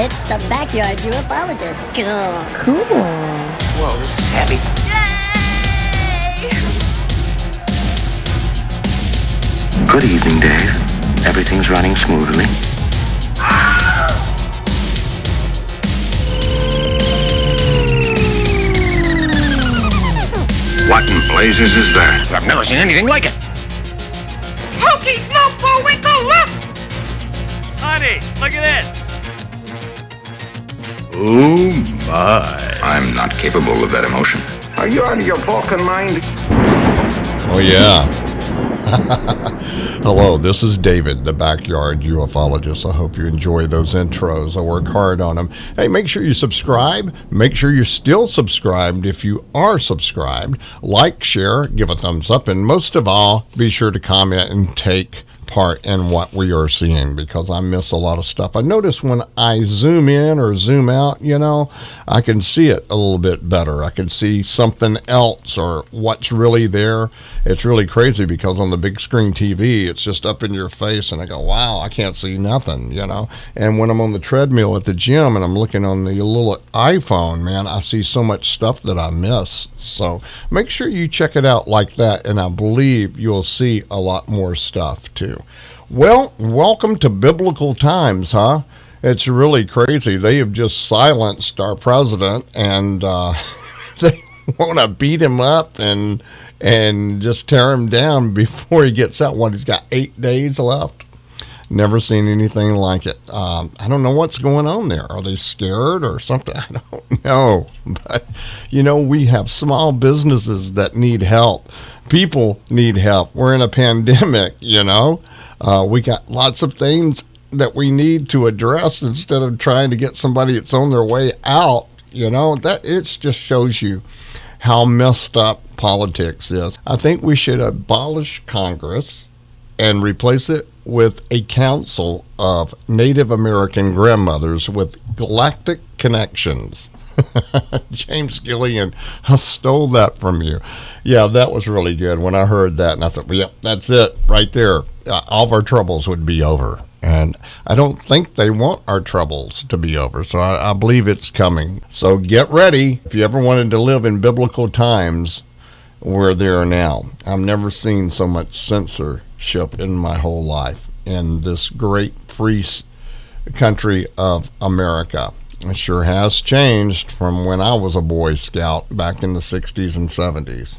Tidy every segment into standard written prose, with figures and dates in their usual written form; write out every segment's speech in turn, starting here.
It's the Backyard Ufologist. Cool. Whoa, this is heavy. Yay! Good evening, Dave. Everything's running smoothly. What in blazes is that? I've never seen anything like it. Hokey smoke for Winkle, look! Honey, look at this. Oh my. I'm not capable of that emotion. Are you out of your Vulcan mind? Oh yeah. Hello, this is David, the Backyard Ufologist. I hope you enjoy those intros. I work hard on them. Hey, make sure you subscribe. Make sure you're still subscribed if you are subscribed. Like, share, give a thumbs up, and most of all, be sure to comment and take part in what we are seeing, because I miss a lot of stuff. I notice when I zoom in or zoom out, I can see it a little bit better. I can see something else or what's really there. It's really crazy because on the big screen TV, it's just up in your face and I go, wow, I can't see nothing, And when I'm on the treadmill at the gym and I'm looking on the little iPhone, man, I see so much stuff that I miss. So make sure you check it out like that, and I believe you'll see a lot more stuff too. Well, welcome to biblical times, huh? It's really crazy. They have just silenced our president, and they want to beat him up and just tear him down before he gets out. He's got 8 days left. Never seen anything like it. I don't know what's going on there. Are they scared or something? I don't know. But, we have small businesses that need help. People need help. We're in a pandemic, We got lots of things that we need to address instead of trying to get somebody that's on their way out, That it just shows you how messed up politics is. I think we should abolish Congress and replace it with a council of Native American grandmothers with galactic connections. James Gillian, I stole that from you. Yeah, that was really good when I heard that, and I thought, well, yep, that's it right there. All of our troubles would be over. And I don't think they want our troubles to be over, so I believe it's coming. So get ready. If you ever wanted to live in biblical times, we're there now. I've never seen so much censorship in my whole life in this great free country of America. It sure has changed from when I was a Boy Scout back in the 60s and 70s.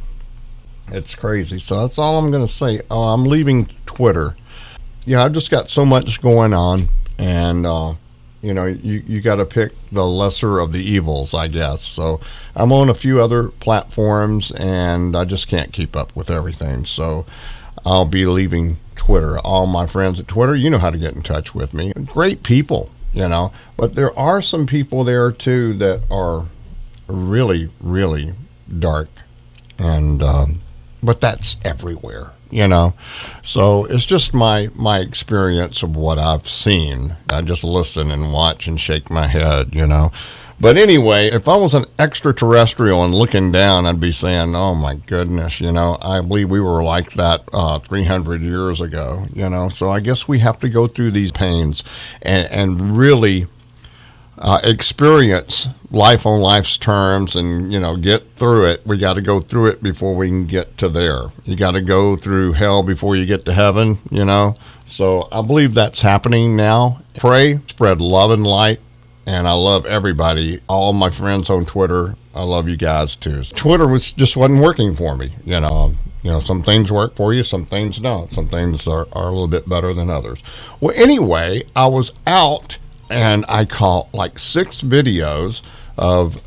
It's crazy. So that's all I'm going to say. I'm leaving Twitter. Yeah, I've just got so much going on, and you got to pick the lesser of the evils, I guess. So I'm on a few other platforms, and I just can't keep up with everything. So I'll be leaving Twitter. All my friends at Twitter, you know how to get in touch with me. Great people, but there are some people there too that are really, really dark, and but that's everywhere. So it's just my experience of what I've seen. I just listen and watch and shake my head, But anyway, if I was an extraterrestrial and looking down, I'd be saying, oh my goodness, I believe we were like that 300 years ago, So I guess we have to go through these pains and really experience life on life's terms and, get through it. We got to go through it before we can get to there. You got to go through hell before you get to heaven, So I believe that's happening now. Pray, spread love and light. And I love everybody, all my friends on Twitter. I love you guys too. Twitter just wasn't working for me. Some things work for you, some things don't. Some things are a little bit better than others. Well, anyway, I was out and I caught like 6 videos of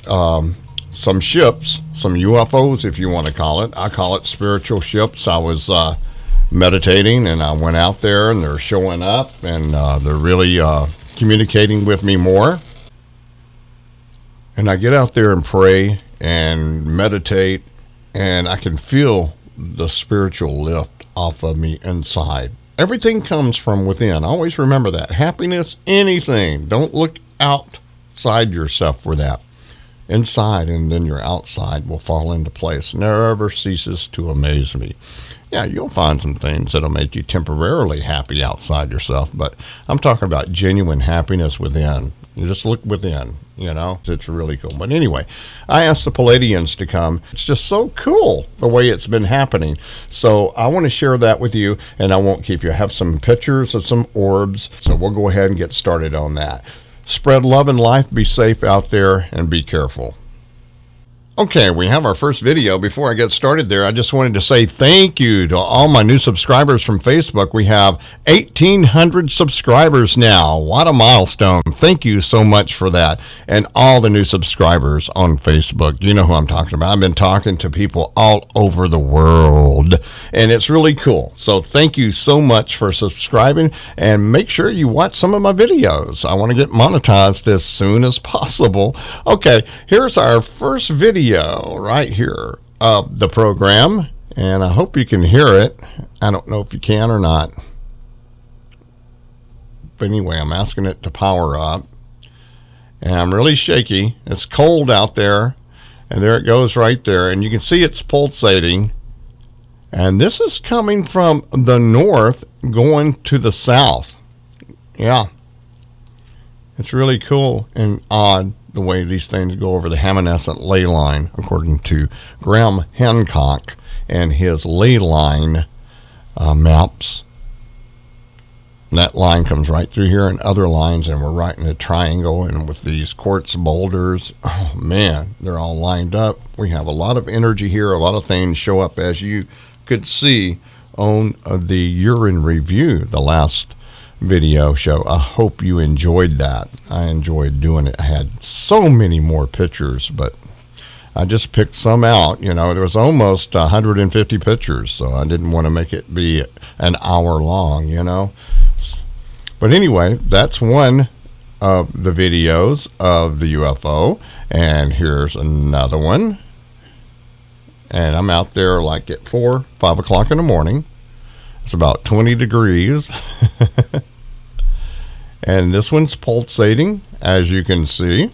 some ships, some UFOs, if you want to call it. I call it spiritual ships. I was meditating and I went out there and they're showing up and they're really communicating with me more. And I get out there and pray and meditate, and I can feel the spiritual lift off of me inside. Everything comes from within. Always remember that. Happiness, anything. Don't look outside yourself for that. inside, and then your outside will fall into place. Never ceases to amaze me. Yeah, you'll find some things that'll make you temporarily happy outside yourself, but I'm talking about genuine happiness within. You just look within, it's really cool. But anyway, I asked the Palladians to come. It's just so cool the way it's been happening. So I want to share that with you, and I won't keep you. I have some pictures of some orbs, so we'll go ahead and get started on that. Spread love and life, be safe out there, and be careful. Okay, we have our first video. Before I get started there, I just wanted to say thank you to all my new subscribers from Facebook. We have 1,800 subscribers now. What a milestone. Thank you so much for that. And all the new subscribers on Facebook. You know who I'm talking about. I've been talking to people all over the world, and it's really cool. So thank you so much for subscribing, and make sure you watch some of my videos. I want to get monetized as soon as possible. Okay, here's our first video right here of the program, and I hope you can hear it. I don't know if you can or not, but anyway, I'm asking it to power up, and I'm really shaky. It's cold out there, and there it goes right there, and you can see it's pulsating, and this is coming from the north going to the south. Yeah, it's really cool and odd the way these things go over the Hamanescent ley line, according to Graham Hancock and his ley line maps. And that line comes right through here and other lines, and we're right in a triangle, and with these quartz boulders, oh man, they're all lined up. We have a lot of energy here. A lot of things show up, as you could see on the urine review, the last video show. I hope you enjoyed that. I enjoyed doing it. I had so many more pictures, but I just picked some out. There was almost 150 pictures, so I didn't want to make it be an hour long, But anyway, that's one of the videos of the UFO, and here's another one. And I'm out there like at 5 o'clock in the morning. It's about 20 degrees. And this one's pulsating, as you can see.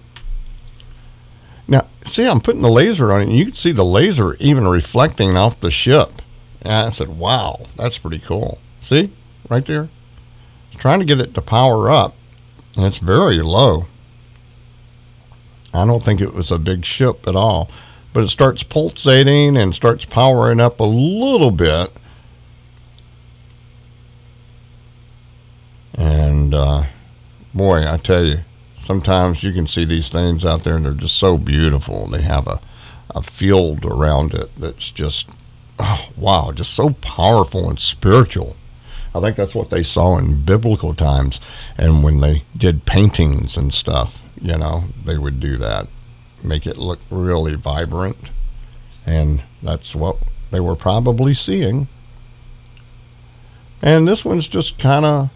Now, see, I'm putting the laser on it, and you can see the laser even reflecting off the ship. And I said, wow, that's pretty cool. See, right there? I'm trying to get it to power up, and it's very low. I don't think it was a big ship at all. But it starts pulsating and starts powering up a little bit. And, boy, I tell you, sometimes you can see these things out there, and they're just so beautiful. They have a field around it that's just, oh, wow, just so powerful and spiritual. I think that's what they saw in biblical times. And when they did paintings and stuff, they would do that, make it look really vibrant. And that's what they were probably seeing. And this one's just kind of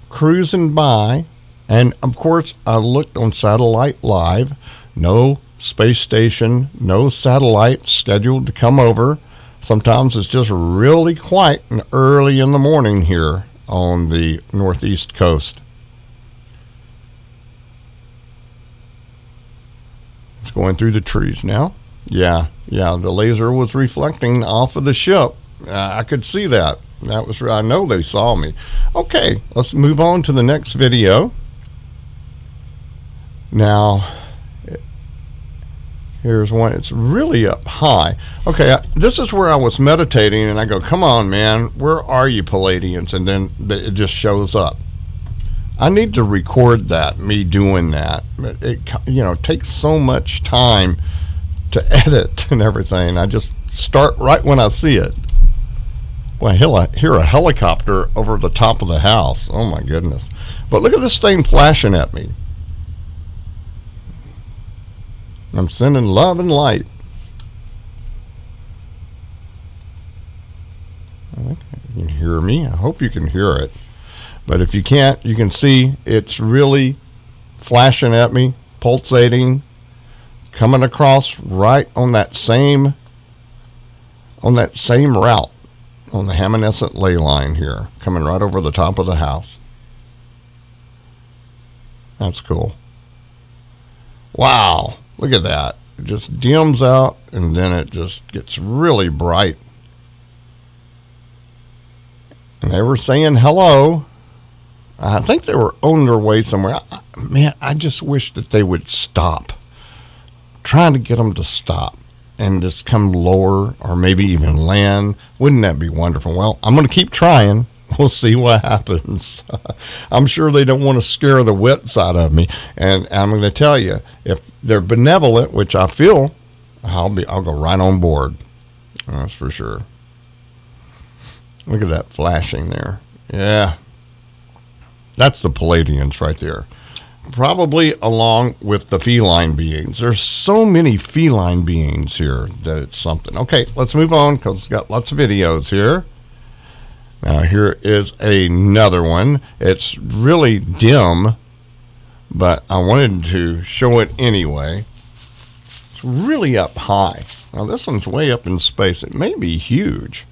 cruising by. And of course, I looked on Satellite Live. No space station, no satellite scheduled to come over. Sometimes it's just really quiet and early in the morning here on the northeast coast. It's going through the trees now. Yeah, the laser was reflecting off of the ship. I could see that. I know they saw me. Okay, let's move on to the next video. Now, here's one. It's really up high. Okay, this is where I was meditating, and I go, come on, man, where are you, Palladians? And then it just shows up. I need to record that, me doing that. But it takes so much time to edit and everything. I just start right when I see it. Well, I hear a helicopter over the top of the house. Oh, my goodness. But look at this thing flashing at me. I'm sending love and light. Okay, you can hear me. I hope you can hear it. But if you can't, you can see it's really flashing at me, pulsating, coming across right on that same route on the Hamanescent ley line here, coming right over the top of the house. That's cool. Wow, look at that. It just dims out, and then it just gets really bright. And they were saying hello. I think they were on their way somewhere. Man, I just wish that they would stop. Trying to get them to stop and just come lower or maybe even land. Wouldn't that be wonderful? Well, I'm going to keep trying. We'll see what happens. I'm sure they don't want to scare the wits out of me. And I'm going to tell you, if they're benevolent, which I feel, I'll go right on board. That's for sure. Look at that flashing there. Yeah. That's the Palladians right there. Probably along with the feline beings. There's so many feline beings here that it's something. Okay, let's move on because it's got lots of videos here. Now here is another one. It's really dim, but I wanted to show it anyway. It's really up high. Now this one's way up in space. It may be huge.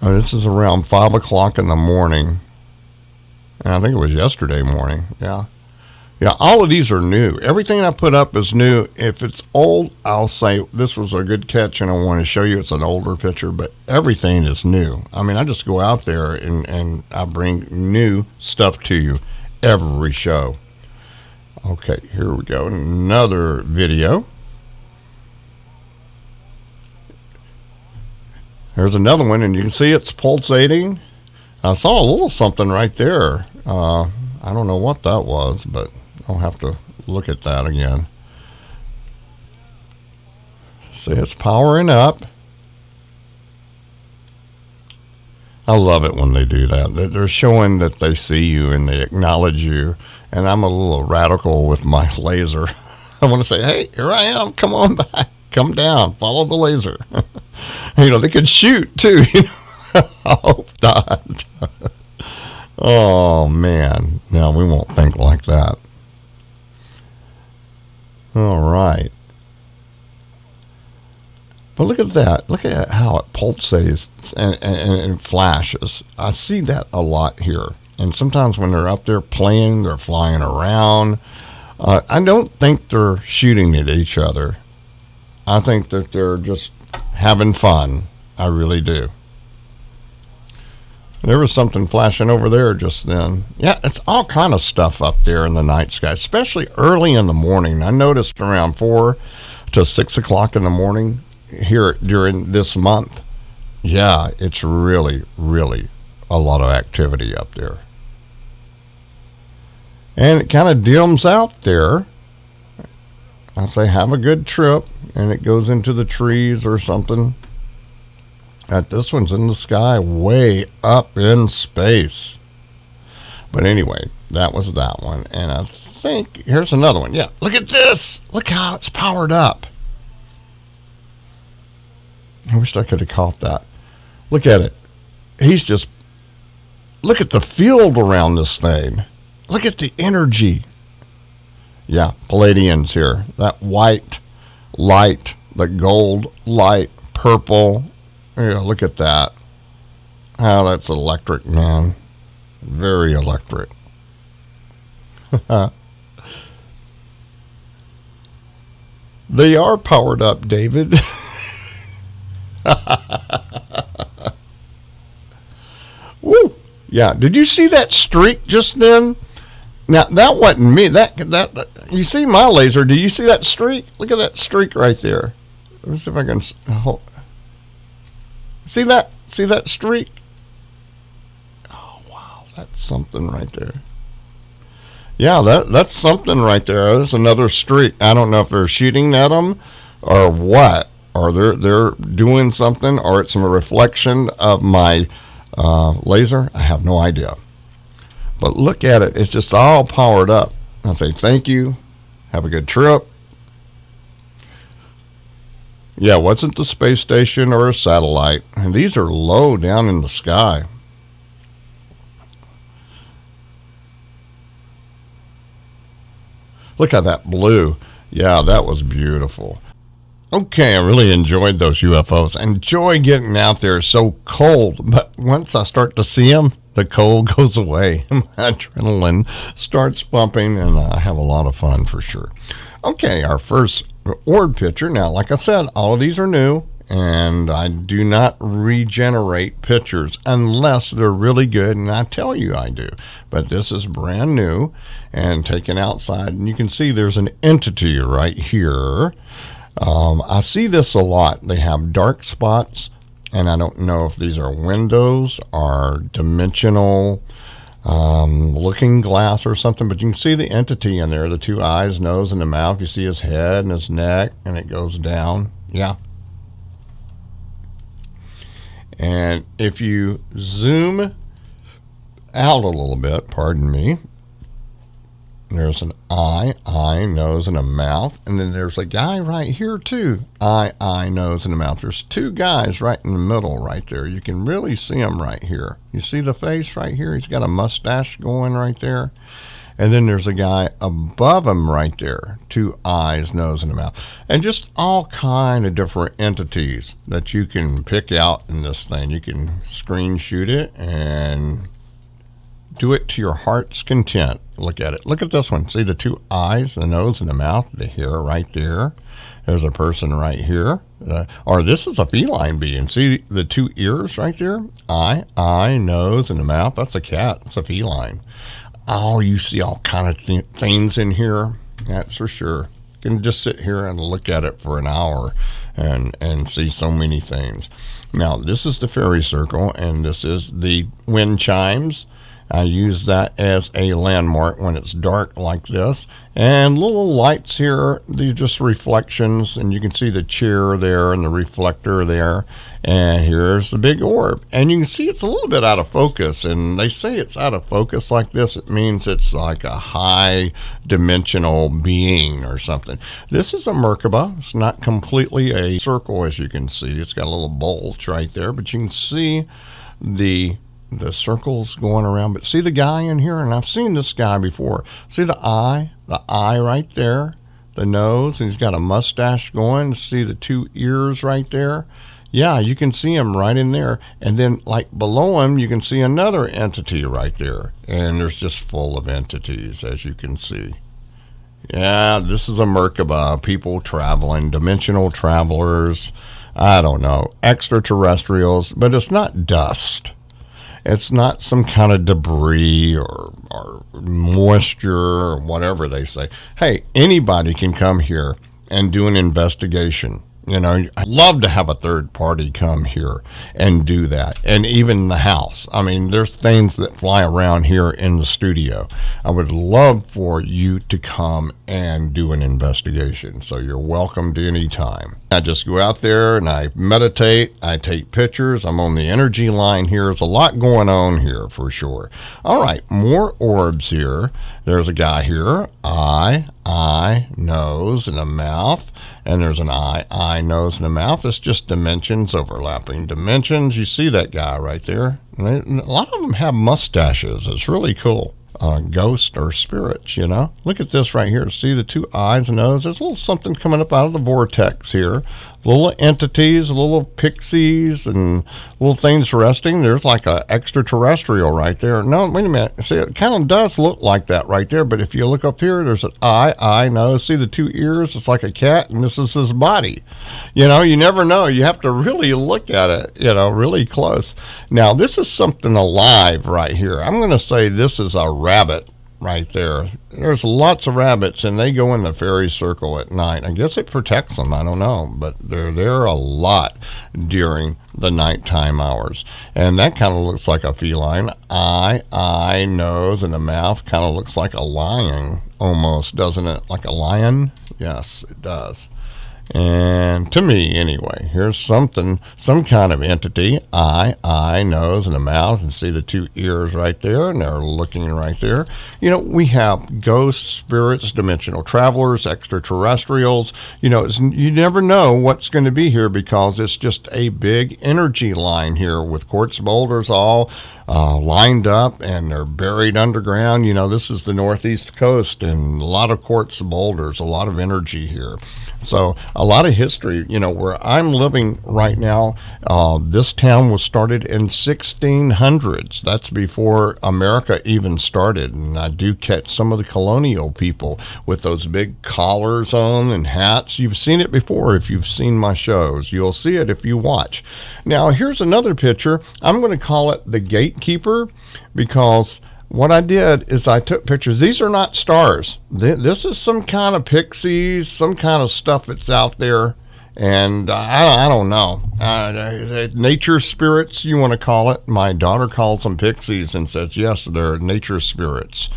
This is around 5 o'clock in the morning. And I think it was yesterday morning. Yeah. Yeah, all of these are new. Everything I put up is new. If it's old, I'll say this was a good catch and I want to show you it's an older picture, but everything is new. I mean, I just go out there and I bring new stuff to you every show. Okay, here we go. Another video. There's another one, and you can see it's pulsating. I saw a little something right there. I don't know what that was, but I'll have to look at that again. See, it's powering up. I love it when they do that. They're showing that they see you and they acknowledge you. And I'm a little radical with my laser. I want to say, hey, here I am. Come on back. Come down. Follow the laser. You know, they could shoot too. You know? I hope not. Oh, man. No, we won't think like that. All right. But look at that. Look at how it pulsates and flashes. I see that a lot here. And sometimes when they're up there playing, they're flying around. I don't think they're shooting at each other. I think that they're just having fun. I really do. There was something flashing over there just then. Yeah, it's all kind of stuff up there in the night sky, especially early in the morning. I noticed around 4 to 6 o'clock in the morning here during this month. Yeah, it's really, really a lot of activity up there. And it kind of dims out there. I say have a good trip, and it goes into the trees or something. This one's in the sky way up in space. But anyway, that was that one. And I think here's another one. Yeah, look at this. Look how it's powered up. I wish I could have caught that. Look at it. Look at the field around this thing. Look at the energy. Yeah, Palladians here. That white light, the gold light, purple. Yeah, look at that. Oh, that's electric, man. Very electric. They are powered up, David. Woo! Yeah, did you see that streak just then? Now, that wasn't me. That you see my laser. Do you see that streak? Look at that streak right there. Let me see if I can see that? See that streak? Oh, wow. That's something right there. Yeah, that's something right there. There's another streak. I don't know if they're shooting at them or what. Or they're doing something, or it's a reflection of my laser. I have no idea. But look at it. It's just all powered up. I say thank you. Have a good trip. Yeah, wasn't the space station or a satellite. And these are low down in the sky. Look at that blue. Yeah, that was beautiful. Okay, I really enjoyed those UFOs. I enjoy getting out there. It's so cold, but once I start to see them, the cold goes away. My adrenaline starts pumping, and I have a lot of fun for sure. Okay, our first orb picture. Now, like I said, all of these are new, and I do not regenerate pictures unless they're really good, and I tell you I do. But this is brand new and taken outside, and you can see there's an entity right here. I see this a lot. They have dark spots, and I don't know if these are windows or dimensional looking glass or something, but you can see the entity in there, the two eyes, nose, and the mouth. You see his head and his neck, and it goes down. Yeah. And if you zoom out a little bit, pardon me, there's an eye, nose, and a mouth. And then there's a guy right here too. Eye, nose, and a mouth. There's two guys right in the middle right there. You can really see them right here. You see the face right here? He's got a mustache going right there. And then there's a guy above him right there. Two eyes, nose, and a mouth. And just all kind of different entities that you can pick out in this thing. You can screen shoot it and do it to your heart's content. Look at it. Look at this one. See the two eyes, the nose, and the mouth, the hair right there. There's a person right here. Or this is a feline being. See the two ears right there? Eye, nose, and the mouth. That's a cat. It's a feline. Oh, you see all kind of things in here. That's for sure. You can just sit here and look at it for an hour and see so many things. Now, this is the fairy circle, and this is the wind chimes. I use that as a landmark when it's dark like this. And little lights here, these are just reflections, and you can see the chair there and the reflector there. And here's the big orb. And you can see it's a little bit out of focus, and they say it's out of focus like this. It means it's like a high dimensional being or something. This is a Merkaba. It's not completely a circle, as you can see. It's got a little bulge right there, but you can see the circles going around. But see the guy in here, and I've seen this guy before. See the eye right there, the nose, and he's got a mustache going. See the two ears right there? Yeah, you can see him right in there. And then like below him, you can see another entity right there. And there's just full of entities, as you can see. Yeah, this is a Merkaba, people traveling, dimensional travelers, I don't know, extraterrestrials, but it's not dust. It's not some kind of debris or moisture or whatever they say. Hey, anybody can come here and do an investigation. You know, I'd love to have a third party come here and do that. And even the house. I mean, there's things that fly around here in the studio. I would love for you to come and do an investigation. So you're welcome to any time. I just go out there and I meditate. I take pictures. I'm on the energy line here. There's a lot going on here for sure. All right, more orbs here. There's a guy here. Eye, nose, and a mouth. And there's an eye, nose, and a mouth. It's just dimensions, overlapping dimensions. You see that guy right there. And a lot of them have mustaches. It's really cool. Ghosts or spirits, you know. Look at this right here. See the two eyes and nose? There's a little something coming up out of the vortex here. Little entities, little pixies, and little things resting. There's like a extraterrestrial right there. No, wait a minute. See, it kind of does look like that right there, but if you look up here, there's an eye, nose. See the two ears? It's like a cat, and this is his body. You know, you never know. You have to really look at it, you know, really close. Now, this is something alive right here. I'm going to say this is a rabbit right there. There's lots of rabbits, and they go in the fairy circle at night. I guess it protects them. I don't know, but they're there a lot during the nighttime hours. And that kind of looks like a feline. Eye, nose, and the mouth kind of looks like a lion almost, doesn't it? Like a lion? Yes, it does. And to me, anyway, here's something, some kind of entity, eye, nose, and a mouth, and see the two ears right there, and they're looking right there. You know, we have ghosts, spirits, dimensional travelers, extraterrestrials. You know, you never know what's going to be here because it's just a big energy line here with quartz boulders all lined up, and they're buried underground. You know, this is the northeast coast, and a lot of quartz boulders, a lot of energy here. So a lot of history. You know, where I'm living right now, this town was started in 1600s. That's before America even started. And I do catch some of the colonial people with those big collars on and hats. You've seen it before if you've seen my shows. You'll see it if you watch. Now, here's another picture. I'm going to call it the gatekeeper, because what I did is I took pictures. These are not stars. This is some kind of pixies, some kind of stuff that's out there. And I don't know. Nature spirits, you want to call it. My daughter calls them pixies and says, yes, they're nature spirits.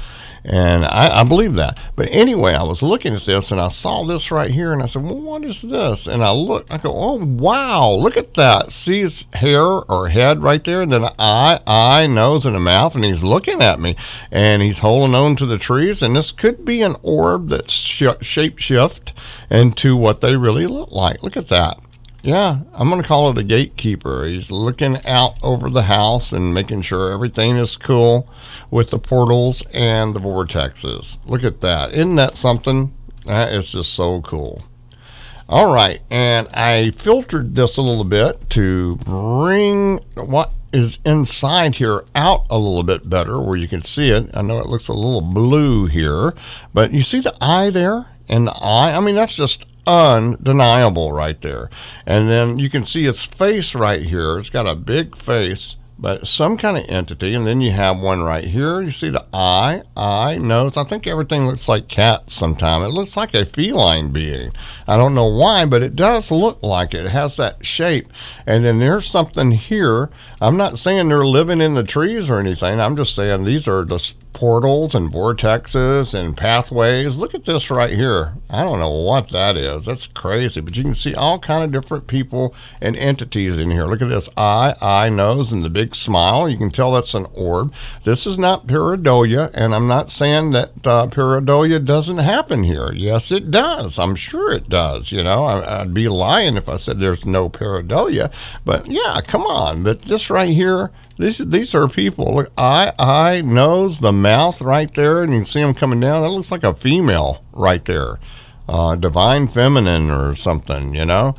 And I believe that. But anyway, I was looking at this, and I saw this right here, and I said, well, what is this? And I looked, I go, oh, wow, look at that. See his hair or head right there, and then an eye, nose, and a mouth, and he's looking at me, and he's holding on to the trees, and this could be an orb that's shape-shift into what they really look like. Look at that. Yeah, I'm going to call it a gatekeeper. He's looking out over the house and making sure everything is cool with the portals and the vortexes. Look at that. Isn't that something? That is just so cool. All right, and I filtered this a little bit to bring what is inside here out a little bit better where you can see it. I know it looks a little blue here, but you see the eye there? And the eye, I mean, that's just undeniable right there. And then you can see its face right here. It's got a big face, but some kind of entity. And then you have one right here. You see the eye, nose. I think everything looks like cats sometimes. It looks like a feline being. I don't know why, but it does look like it. It has that shape. And then there's something here. I'm not saying they're living in the trees or anything. I'm just saying these are the portals and vortexes and pathways. Look at this right here. I don't know what that is. That's crazy. But you can see all kind of different people and entities in here. Look at this eye, nose, and the big smile. You can tell that's an orb. This is not pareidolia, and I'm not saying that pareidolia doesn't happen here. Yes, it does. I'm sure it does. You know, I'd be lying if I said there's no pareidolia. But yeah, come on. But this right here, these are people. Look, eye, nose, the mouth right there, and you can see them coming down. That looks like a female right there, divine feminine or something. You know,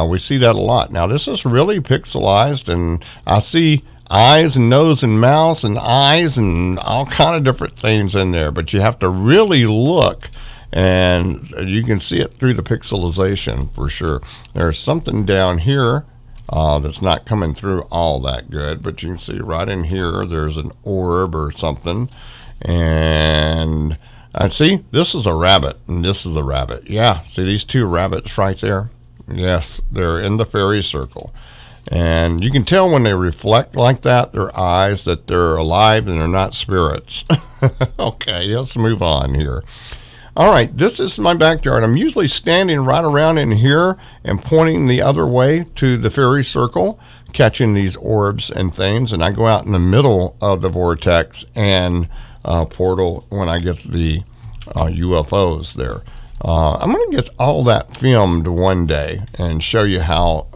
we see that a lot. Now this is really pixelized, and I see eyes and nose and mouth and eyes and all kind of different things in there. But you have to really look, and you can see it through the pixelization for sure. There's something down here that's not coming through all that good, but you can see right in here there's an orb or something. And I see this is a rabbit, and this is a rabbit. Yeah, see these two rabbits right there? Yes, they're in the fairy circle. And you can tell when they reflect like that, their eyes, that they're alive and they're not spirits. Okay, let's move on here. All right, this is my backyard. I'm usually standing right around in here and pointing the other way to the fairy circle, catching these orbs and things. And I go out in the middle of the vortex and portal when I get the UFOs there. I'm going to get all that filmed one day and show you how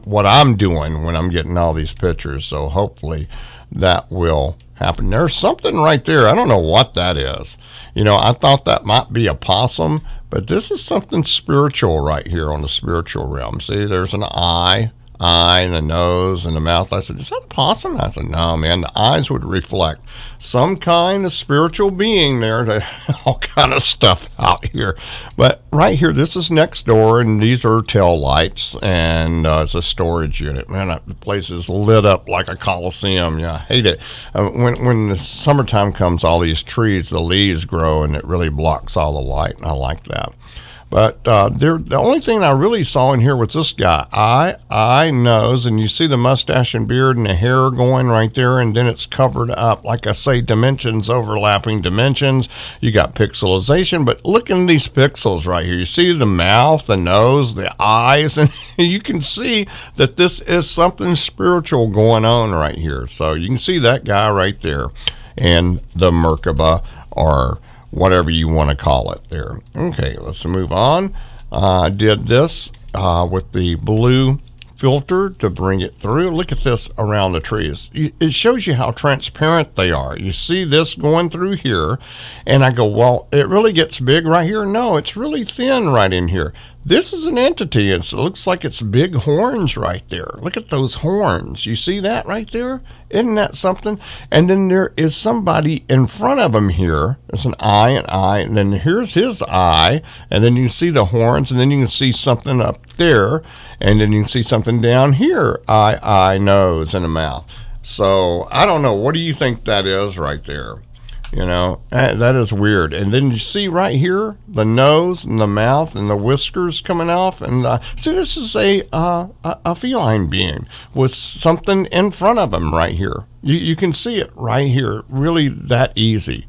what I'm doing when I'm getting all these pictures. So hopefully that will happen. There's something right there. I don't know what that is. You know, I thought that might be a possum, but this is something spiritual right here on the spiritual realm. See, there's an eye and a nose and a mouth. I said, is that a possum? I said, no, man, the eyes would reflect some kind of spiritual being there. All kind of stuff out here. But right here, this is next door, and these are tail lights, and it's a storage unit. Man, the place is lit up like a coliseum. Yeah, I hate it. When the summertime comes, all these trees, the leaves grow, and it really blocks all the light, and I like that. But the only thing I really saw in here was this guy, eye, nose, and you see the mustache and beard and the hair going right there, and then it's covered up. Like I say, dimensions, overlapping dimensions. You got pixelization, but look in these pixels right here. You see the mouth, the nose, the eyes, and you can see that this is something spiritual going on right here. So you can see that guy right there, and the Merkaba, or whatever you want to call it there. Okay, let's move on. I did this with the blue filter to bring it through. Look at this around the trees. It shows you how transparent they are. You see this going through here, and I go, well, it really gets big right here. No, it's really thin right in here. This is an entity. It looks like it's big horns right there. Look at those horns. You see that right there? Isn't that something? And then there is somebody in front of him here. There's an eye, and then here's his eye, and then you see the horns, and then you can see something up there, and then you can see something down here, eye, nose, and a mouth. So I don't know. What do you think that is right there? You know, that is weird. And then you see right here the nose and the mouth and the whiskers coming off. And see, this is a feline being with something in front of him right here. You can see it right here. Really that easy.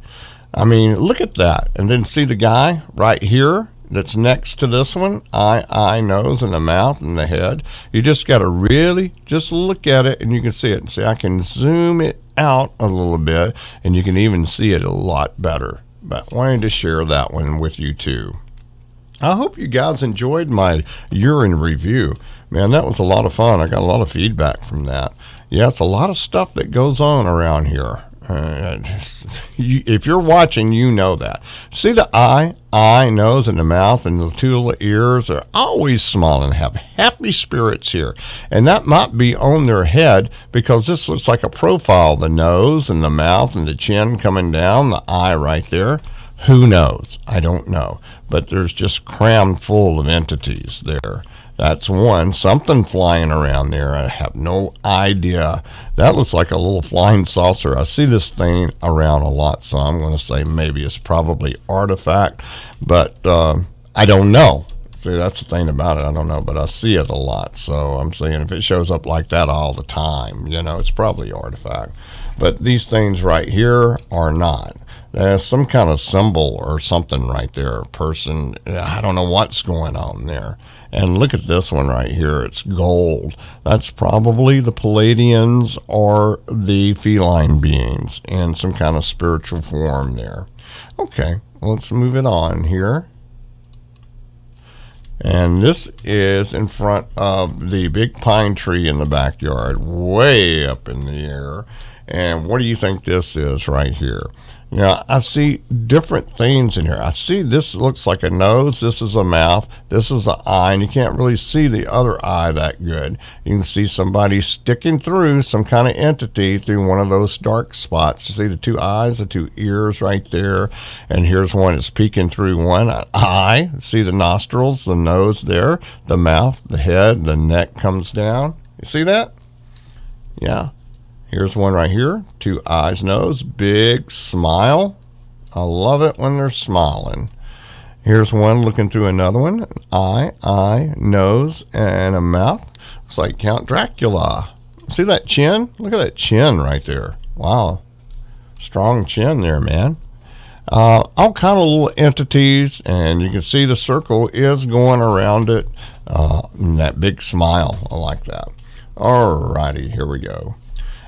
I mean, look at that. And then see the guy right here that's next to this one, eye, nose, and the mouth and the head. You just got to really just look at it, and you can see it. See, I can zoom it out a little bit, and you can even see it a lot better. But I wanted to share that one with you too. I hope you guys enjoyed my urine review. Man, that was a lot of fun. I got a lot of feedback from that. Yeah, it's a lot of stuff that goes on around here. If you're watching, you know that. See the eye, nose, and the mouth, and the two little ears are always small and have happy spirits here. And that might be on their head, because this looks like a profile. The nose and the mouth and the chin coming down, the eye right there. Who knows? I don't know. But there's just crammed full of entities there. That's one. Something flying around there. I have no idea. That looks like a little flying saucer. I see this thing around a lot, so I'm going to say maybe it's probably artifact, but I don't know. See, that's the thing about it. I don't know, but I see it a lot. So I'm saying if it shows up like that all the time, you know, it's probably artifact. But these things right here are not. There's some kind of symbol or something right there. A person, I don't know what's going on there. And look at this one right here. It's gold. That's probably the Palladians or the feline beings in some kind of spiritual form there. Okay, let's move it on here. And this is in front of the big pine tree in the backyard, way up in the air. And what do you think this is right here? Now, I see different things in here. I see this looks like a nose. This is a mouth. This is an eye, and you can't really see the other eye that good. You can see somebody sticking through some kind of entity through one of those dark spots. You see the two eyes, the two ears right there, and here's one that's peeking through one eye. See the nostrils, the nose there, the mouth, the head, the neck comes down. You see that? Yeah. Here's one right here, two eyes, nose, big smile. I love it when they're smiling. Here's one looking through another one, eye, nose, and a mouth. Looks like Count Dracula. See that chin? Look at that chin right there. Wow, strong chin there, man. All kind of little entities, and you can see the circle is going around it. And that big smile, I like that. Alrighty, here we go.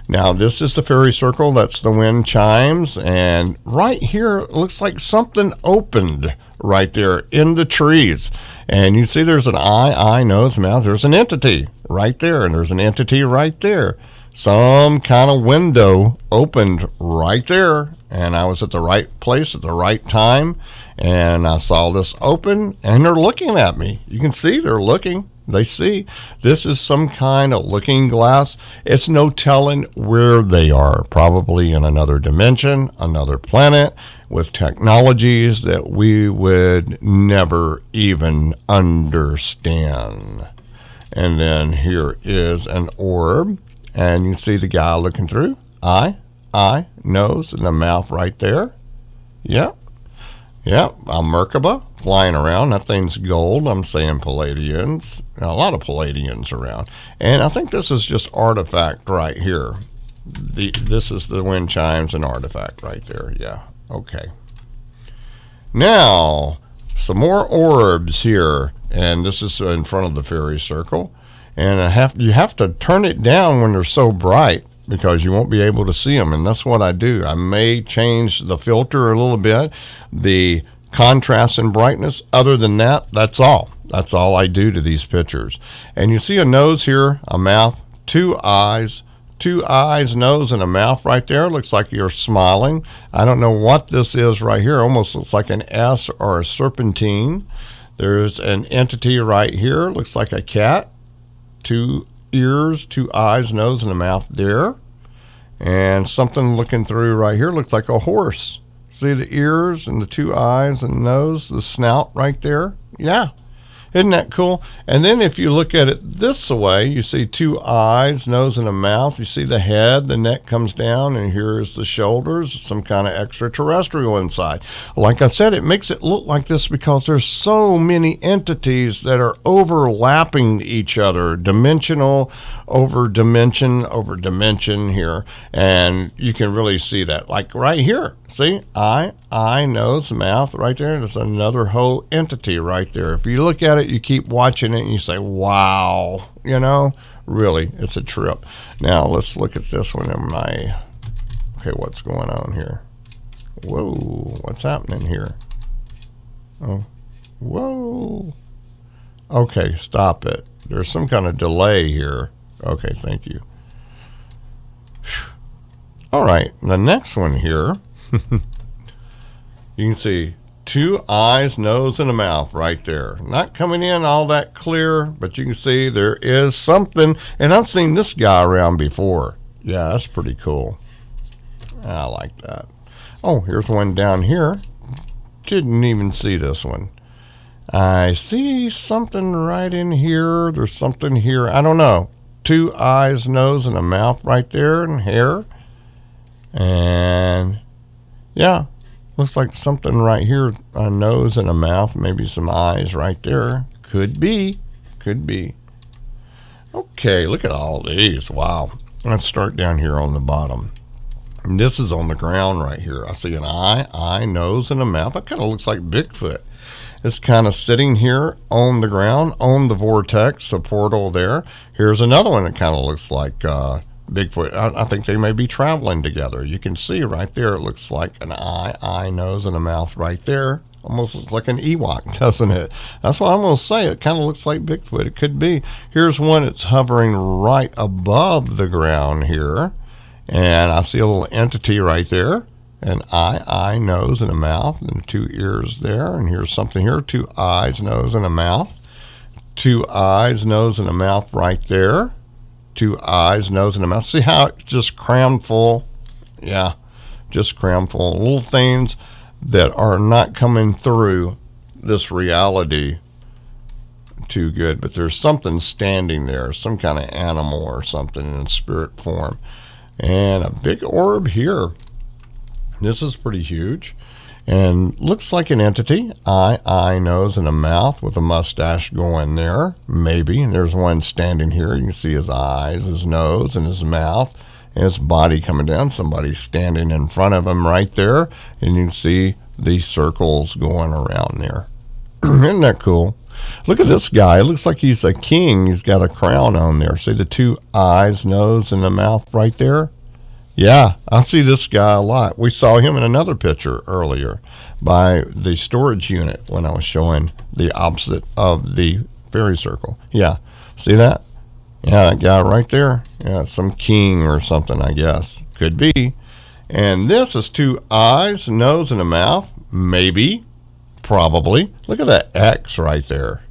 Now, this is the fairy circle. That's the wind chimes. And right here, it looks like something opened right there in the trees. And you see there's an eye, nose, mouth. There's an entity right there. And there's an entity right there. Some kind of window opened right there. And I was at the right place at the right time. And I saw this open. And they're looking at me. You can see they're looking. They see this is some kind of looking glass. It's no telling where they are. Probably in another dimension, another planet, with technologies that we would never even understand. And then here is an orb, and you see the guy looking through. Eye, nose, and the mouth right there. Yep. Yep, a Merkaba flying around. That thing's gold. I'm saying Palladians. A lot of Palladians around. And I think this is just artifact right here. This is the wind chimes and artifact right there. Yeah, okay. Now, some more orbs here. And this is in front of the fairy circle. And you have to turn it down when they're so bright, because you won't be able to see them, and that's what I do. I may change the filter a little bit. The contrast and brightness. Other than that, that's all. That's all I do to these pictures. And you see a nose here, a mouth, two eyes, nose, and a mouth right there. Looks like you're smiling. I don't know what this is right here. Almost looks like an S or a serpentine. There's an entity right here. Looks like a cat. Two ears, two eyes, nose, and a mouth there. And something looking through right here. Looks like a horse. See the ears and the two eyes and nose, the snout right there? Yeah. Isn't that cool? And then if you look at it this way, you see two eyes, nose, and a mouth. You see the head, the neck comes down, and here's the shoulders, some kind of extraterrestrial inside. Like I said, it makes it look like this because there's so many entities that are overlapping each other, dimensional over dimension here. And you can really see that. Like right here, see? Eye, nose, mouth, right there. There's another whole entity right there. If you look at it, you keep watching it and you say, wow, you know, really, it's a trip. Now let's look at this one in my, okay, what's going on here? Whoa, what's happening here? Oh, whoa. Okay, stop it. There's some kind of delay here. Okay, thank you. All right, the next one here, you can see two eyes, nose, and a mouth right there. Not coming in all that clear, but you can see there is something. And I've seen this guy around before. Yeah, that's pretty cool. I like that. Oh, here's one down here. Didn't even see this one. I see something right in here. There's something here. I don't know. Two eyes, nose, and a mouth right there, and hair. And yeah. Looks like something right here, a nose and a mouth, maybe some eyes right there. Could be. Okay, look at all these. Wow. Let's start down here on the bottom. And this is on the ground right here. I see an eye, nose, and a mouth. That kind of looks like Bigfoot. It's kind of sitting here on the ground, on the vortex, the portal there. Here's another one that kind of looks like Bigfoot. I think they may be traveling together. You can see right there, it looks like an eye, nose, and a mouth right there. Almost looks like an Ewok, doesn't it? That's what I'm going to say. It kind of looks like Bigfoot. It could be. Here's one that's hovering right above the ground here. And I see a little entity right there. An eye, nose, and a mouth, and two ears there. And here's something here. Two eyes, nose, and a mouth. Two eyes, nose, and a mouth right there. Two eyes, nose, and a mouth. See how it's just crammed full? Yeah, just crammed full. Little things that are not coming through this reality too good. But there's something standing there, some kind of animal or something in spirit form. And a big orb here. This is pretty huge. And looks like an entity. Eye, nose, and a mouth with a mustache going there. Maybe. And there's one standing here. You can see his eyes, his nose, and his mouth, and his body coming down. Somebody standing in front of him right there. And you can see these circles going around there. Isn't that cool? Look at this guy. It looks like he's a king. He's got a crown on there. See the two eyes, nose, and a mouth right there? Yeah, I see this guy a lot. We saw him in another picture earlier by the storage unit when I was showing the opposite of the fairy circle. Yeah, see that? Yeah, that guy right there. Yeah, some king or something, I guess. Could be. And this is two eyes, nose, and a mouth. Maybe. Probably. Look at that X right there.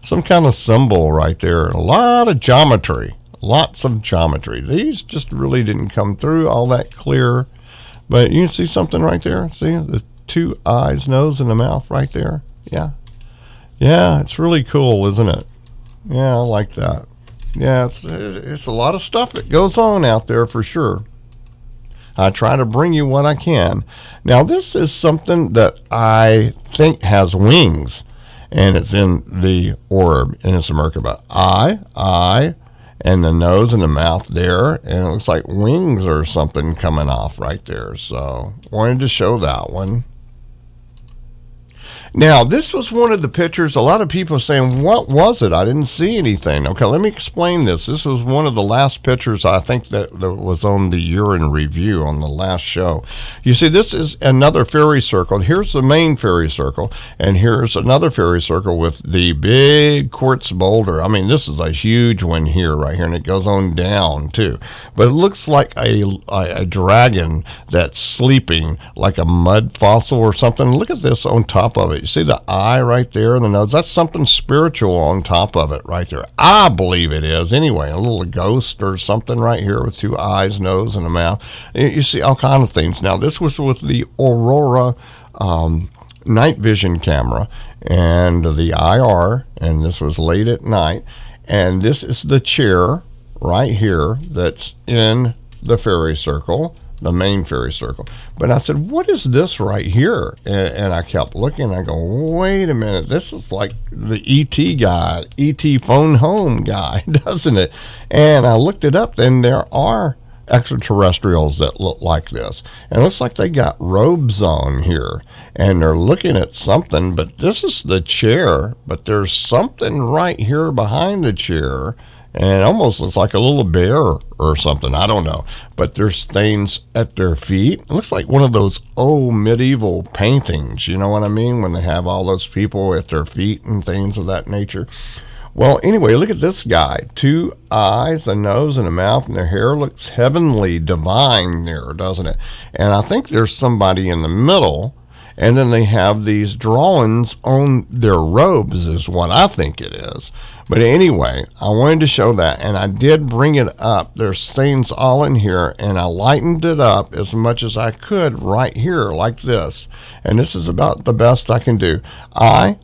Some kind of symbol right there. A lot of geometry. Lots of geometry. These just really didn't come through all that clear. But you can see something right there. See the two eyes, nose, and a mouth right there. Yeah. Yeah, it's really cool, isn't it? Yeah, I like that. Yeah, it's a lot of stuff that goes on out there for sure. I try to bring you what I can. Now, this is something that I think has wings. And it's in the orb. And it's a Merkaba. Eye, and the nose and the mouth there, and it looks like wings or something coming off right there. So wanted to show that one. Now, this was one of the pictures. A lot of people are saying, what was it? I didn't see anything. Okay, let me explain this. This was one of the last pictures, I think, that was on the Year in Review on the last show. You see, this is another fairy circle. Here's the main fairy circle, and here's another fairy circle with the big quartz boulder. I mean, this is a huge one here, right here, and it goes on down, too. But it looks like a dragon that's sleeping, like a mud fossil or something. Look at this on top of it. You see the eye right there and the nose? That's something spiritual on top of it right there. I believe it is. Anyway, a little ghost or something right here with two eyes, nose, and a mouth. You see all kind of things. Now, this was with the Aurora night vision camera and the IR, and this was late at night. And this is the chair right here that's in the fairy circle, the main fairy circle. But I said, what is this right here? And I kept looking. I go, wait a minute. This is like the ET guy, ET phone home guy, doesn't it? And I looked it up, and there are extraterrestrials that look like this. And it looks like they got robes on here. And they're looking at something, but this is the chair. But there's something right here behind the chair. And it almost looks like a little bear or something. I don't know. But there's things at their feet. It looks like one of those old medieval paintings. You know what I mean? When they have all those people at their feet and things of that nature. Well, anyway, look at this guy. Two eyes, a nose, and a mouth, and their hair looks heavenly divine there, doesn't it? And I think there's somebody in the middle. And then they have these drawings on their robes is what I think it is. But anyway, I wanted to show that, and I did bring it up. There's things all in here, and I lightened it up as much as I could right here like this. And this is about the best I can do. Eye,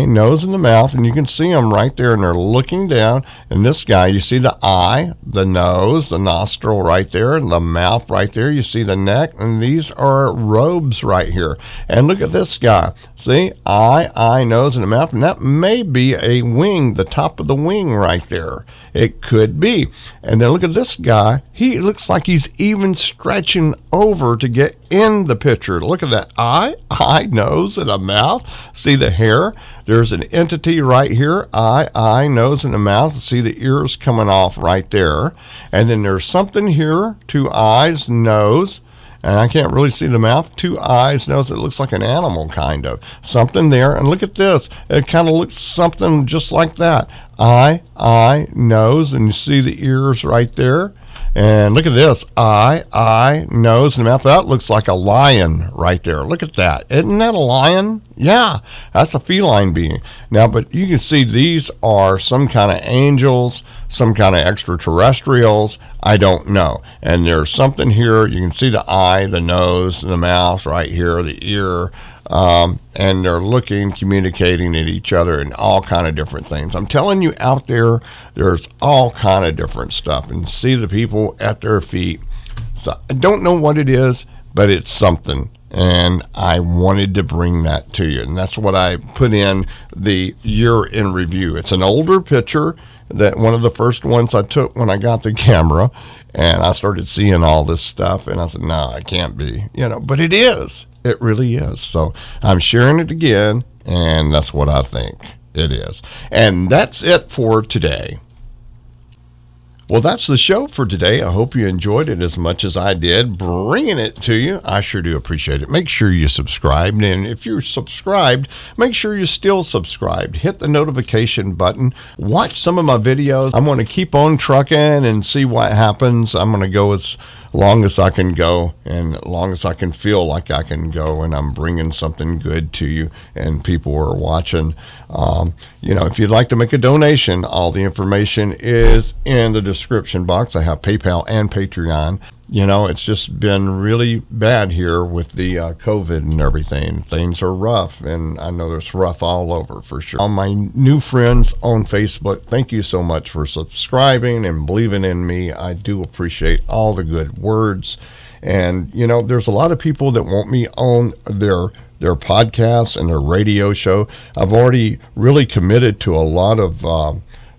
nose, and the mouth, and you can see them right there, and they're looking down. And this guy, you see the eye, the nose, the nostril right there, and the mouth right there. You see the neck, and these are robes right here. And look at this guy. See, eye, nose, and a mouth, and that may be a wing, the top of the wing right there. It could be. And then look at this guy. He looks like he's even stretching over to get in the picture. Look at that eye, nose, and a mouth. See the hair? There's an entity right here, eye, nose, and a mouth. See the ears coming off right there. And then there's something here, two eyes, nose, and I can't really see the mouth, two eyes, nose. It looks like an animal, kind of. Something there. And look at this. It kind of looks something just like that. Eye, nose, and you see the ears right there. And look at this. Eye, nose, and mouth. That looks like a lion right there. Look at that. Isn't that a lion? Yeah, that's a feline being. Now, but you can see these are some kind of angels, some kind of extraterrestrials. I don't know. And there's something here. You can see the eye, the nose, the mouth right here, the ear. And they're looking, communicating at each other, and all kind of different things. I'm telling you, out there, there's all kind of different stuff. And see the people at their feet. So I don't know what it is, but it's something. And I wanted to bring that to you. And that's what I put in the Year in Review. It's an older picture, that one of the first ones I took when I got the camera. And I started seeing all this stuff. And I said, no, it can't be. But it is. It really is. So I'm sharing it again, and that's what I think it is. And that's it for today. Well, that's the show for today. I hope you enjoyed it as much as I did bringing it to you. I sure do appreciate it. Make sure you subscribe. And if you're subscribed, make sure you're still subscribed. Hit the notification button. Watch some of my videos. I'm going to keep on trucking and see what happens. I'm going to go as long as I can go, and as long as I can feel like I can go, and I'm bringing something good to you, and people are watching. If you'd like to make a donation, all the information is in the description box. I have PayPal and Patreon. It's just been really bad here with the COVID and everything. Things are rough, and I know there's rough all over for sure. All my new friends on Facebook, thank you so much for subscribing and believing in me. I do appreciate all the good words. And, there's a lot of people that want me on their podcasts and their radio show. I've already really committed to a lot of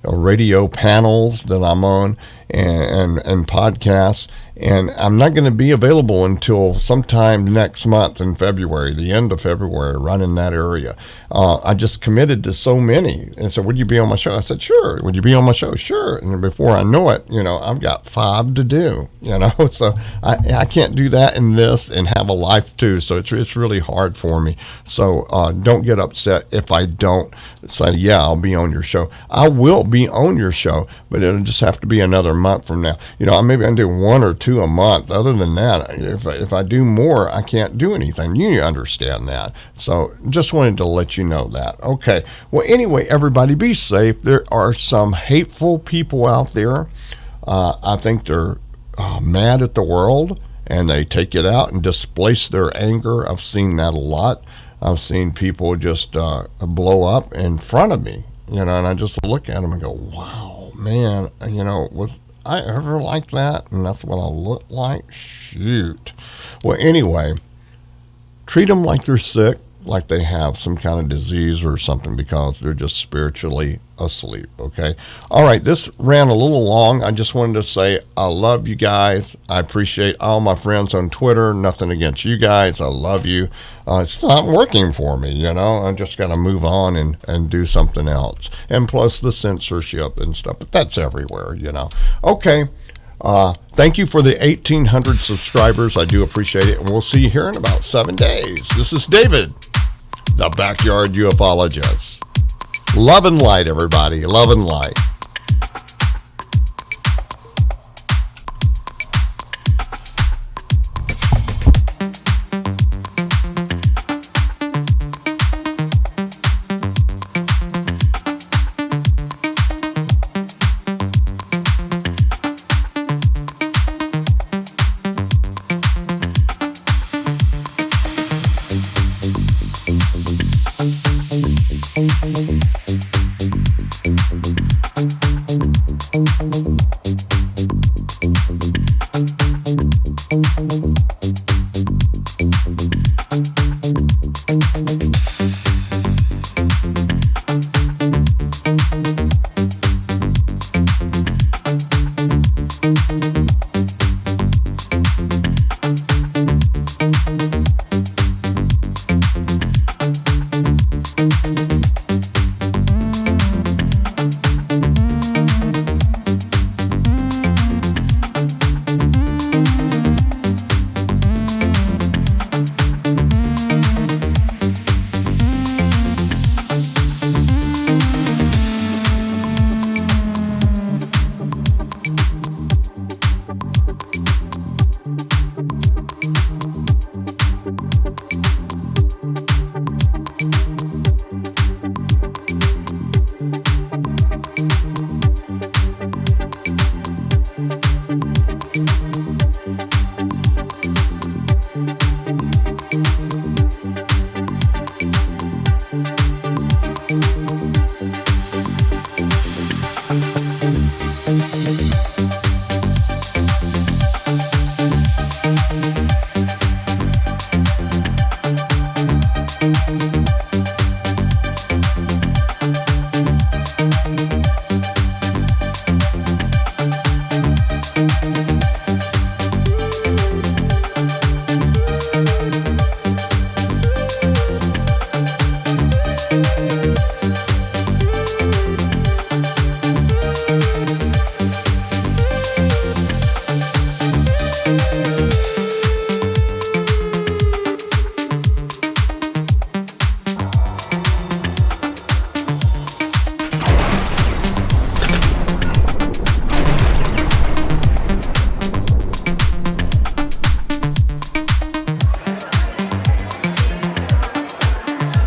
radio panels that I'm on, and podcasts. And I'm not going to be available until sometime next month in February, the end of February, right in that area. I just committed to so many. And so, would you be on my show? I said, sure. Would you be on my show? Sure. And before I know it, I've got 5 to do, So I can't do that in this and have a life too. So it's really hard for me. So don't get upset if I don't say, yeah, I'll be on your show. I will be on your show, but it'll just have to be another month from now. Maybe I can do 1 or 2 a month. Other than that, if I do more, I can't do anything. You understand that. So just wanted to let you know that. Okay. Well, anyway, everybody be safe. There are some hateful people out there. I think they're mad at the world, and they take it out and displace their anger. I've seen that a lot. I've seen people just blow up in front of me, and I just look at them and go, wow, man, was I ever like that? And that's what I look like? Shoot. Well, anyway, treat them like they're sick, like they have some kind of disease or something, because they're just spiritually asleep. Okay. All right. This ran a little long. I just wanted to say I love you guys. I appreciate all my friends on Twitter. Nothing against you guys. I love you. It's not working for me. I just got to move on and do something else. And plus the censorship and stuff, but that's everywhere, Okay. Thank you for the 1,800 subscribers. I do appreciate it. And we'll see you here in about 7 days. This is David, the Backyard Ufologist. Love and light, everybody. Love and light.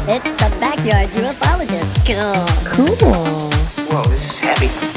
It's the Backyard Ufologist. Cool. Whoa, this is heavy.